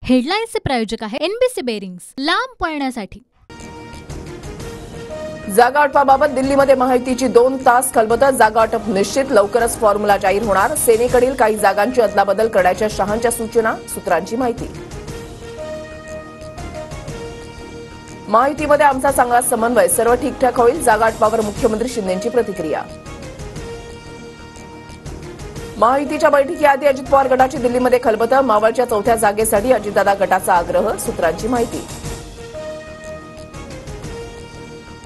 हेडलाईन्सचे प्रायोजक आहे NBC bearings, लांब पळण्यासाठी। जागा वाटपाबाबत दिल्लीमध्ये महायुतीची 2 तास खलबतं। जागा वाटप निश्चित, लवकरच फॉर्म्युला जाहीर होणार। सेनेकडील काही जागांची अदलाबदल करण्याच्या शहांच्या सूचना, सूत्रांची माहिती। महायुतीमध्ये आमचा चांगला समन्वय, सर्व ठीकठाक होईल। जागा वाटपावर मुख्यमंत्री शिंदेंची प्रतिक्रिया। महायुतीच्या बैठकीआधी अजित पवार गटाची दिल्लीमध्ये खलबतं। मावळच्या 4थ्या जागेसाठी अजितदादा गटाचा आग्रह, सूत्रांची माहिती।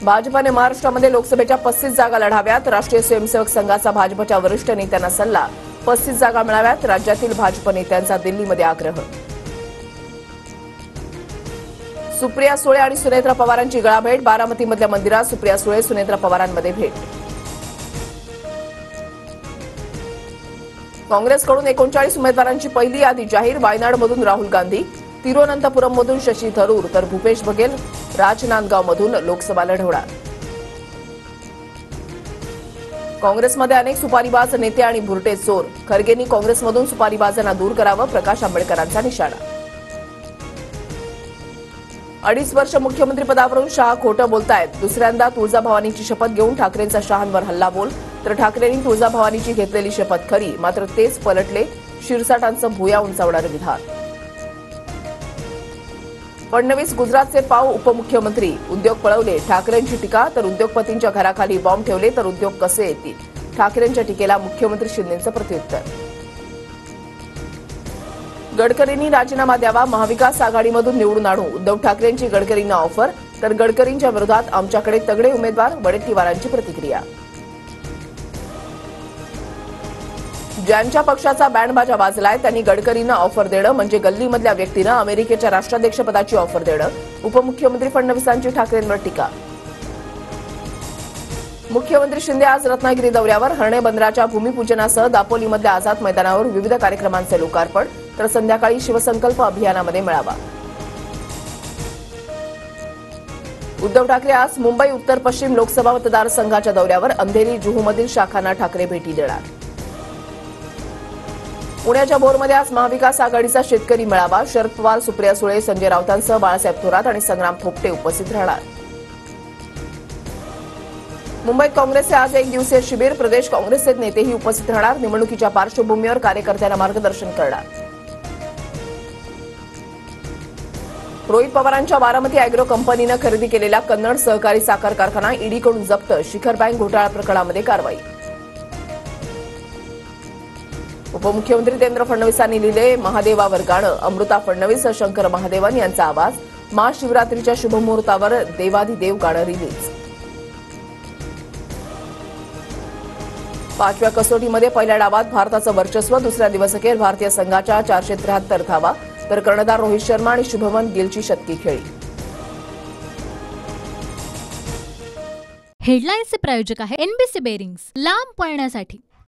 भाजपने महाराष्ट्रामध्ये लोकसभेच्या 35 जागा लढाव्यात। राष्ट्रीय स्वयंसेवक संघाचा भाजपच्या वरिष्ठ नेत्यांना सल्ला, 35 जागा मिळाव्यात। राज्यातील भाजप नेत्यांचा दिल्लीमध्ये आग्रह। सुप्रिया सुळे आणि सुनेत्रा पवारांची गळाभेट, बारामतीमधल्या मंदिरात सुप्रिया सुळे सुनेत्रा पवारांमध्ये भेट। काँग्रेसकडून 39 उमेदवारांची पहिली यादी जाहीर, वायनाडमधून राहुल गांधी, तिरुवनंतपुरममधून शशी थरूर तर भूपेश बघेल राजनांदगावमधून लोकसभा लढवणार। काँग्रेसमध्ये अनेक सुपारीबाज नेते आणि भुरटे चोर, खरगेंनी काँग्रेसमधून सुपारीबाजांना दूर करावं, प्रकाश आंबेडकरांचा निशाणा। 2.5 वर्ष मुख्यमंत्रीपदावरून शहा खोटं बोलतायत, दुसऱ्यांदा तुळजाभवानीची शपथ घेऊन ठाकरेंचा शहांवर हल्लाबोल, तर ठाकरेंनी तुळजाभवानीची घेतलेली शपथ खरी, मात्र तेच पलटले शिरसाटांचं भुया उंचावणारं विधान। फडणवीस गुजरातचे पाव उपमुख्यमंत्री, उद्योग पळवले, ठाकरेंची टीका, तर उद्योगपतींच्या घराखाली बॉम्ब ठेवले तर उद्योग कसे येतील, ठाकरेंच्या टीकेला मुख्यमंत्री शिंदेंचं प्रत्युत्तर। गडकरींनी राजीनामा द्यावा, महाविकास आघाडीमधून निवडून आणू, उद्धव ठाकरेंची गडकरींना ऑफर, तर गडकरींच्या विरोधात आमच्याकडे तगडे उमेदवार, वडेट्टीवारांची प्रतिक्रिया। ज्यांच्या पक्षाचा बँडबाजा वाजलाय त्यांनी गडकरींना ऑफर देणं म्हणजे गल्लीमधल्या व्यक्तीनं अमेरिकेच्या राष्ट्राध्यक्षपदाची ऑफर देणं, उपमुख्यमंत्री फडणवीसांची ठाकरेंवर टीका। मुख्यमंत्री शिंदे आज रत्नागिरी दौऱ्यावर, हर्णे बंदराच्या भूमिपूजनासह दापोलीमधल्या आझाद मैदानावर विविध कार्यक्रमांचे लोकार्पण, तर संध्याकाळी शिवसंकल्प अभियानामध्ये मेळावा। उद्धव ठाकरे आज मुंबई उत्तर पश्चिम लोकसभा मतदारसंघाच्या दौऱ्यावर, अंधेरी जुहूमधील शाखांना ठाकरे भेटी देणार। पुण्याच्या भोरमध्ये आज महाविकास आघाडीचा शेतकरी मेळावा, शरद पवार, सुप्रिया सुळे, संजय राऊतांसह बाळासाहेब थोरात आणि संग्राम थोपटे उपस्थित राहणार। मुंबईत काँग्रेसचे आज 1 दिवसीय शिबिर, प्रदेश काँग्रेसचे नेतेही उपस्थित राहणार, निवडणुकीच्या पार्श्वभूमीवर कार्यकर्त्यांना मार्गदर्शन करणार। रोहित पवारांच्या बारामती अॅग्रो कंपनीनं खरेदी केलेला कन्नड सहकारी साखर कारखाना ईडीकडून जप्त, शिखर बँक घोटाळा प्रकरणामध्ये कारवाई। उपमुख्यमंत्री देवेंद्र फडणवीसांनी लिहिले महादेवावर गाणं, अमृता फडणवीस, शंकर महादेवन यांचा आवाज, महाशिवरात्रीच्या शुभमुहूर्तावर देवाधिदेव गाणं रिलीज। 5व्या कसोटीमध्ये पहिल्या डावात भारताचं वर्चस्व, दुसऱ्या दिवसअखेर भारतीय संघाच्या 473 धावा, तर कर्णधार रोहित शर्मा आणि शुभमन गिलची शतकी खेळी। हेडलाईन्सचे प्रायोजक आहे एनबीसी बेरिंग्स, लांब पळण्यासाठी।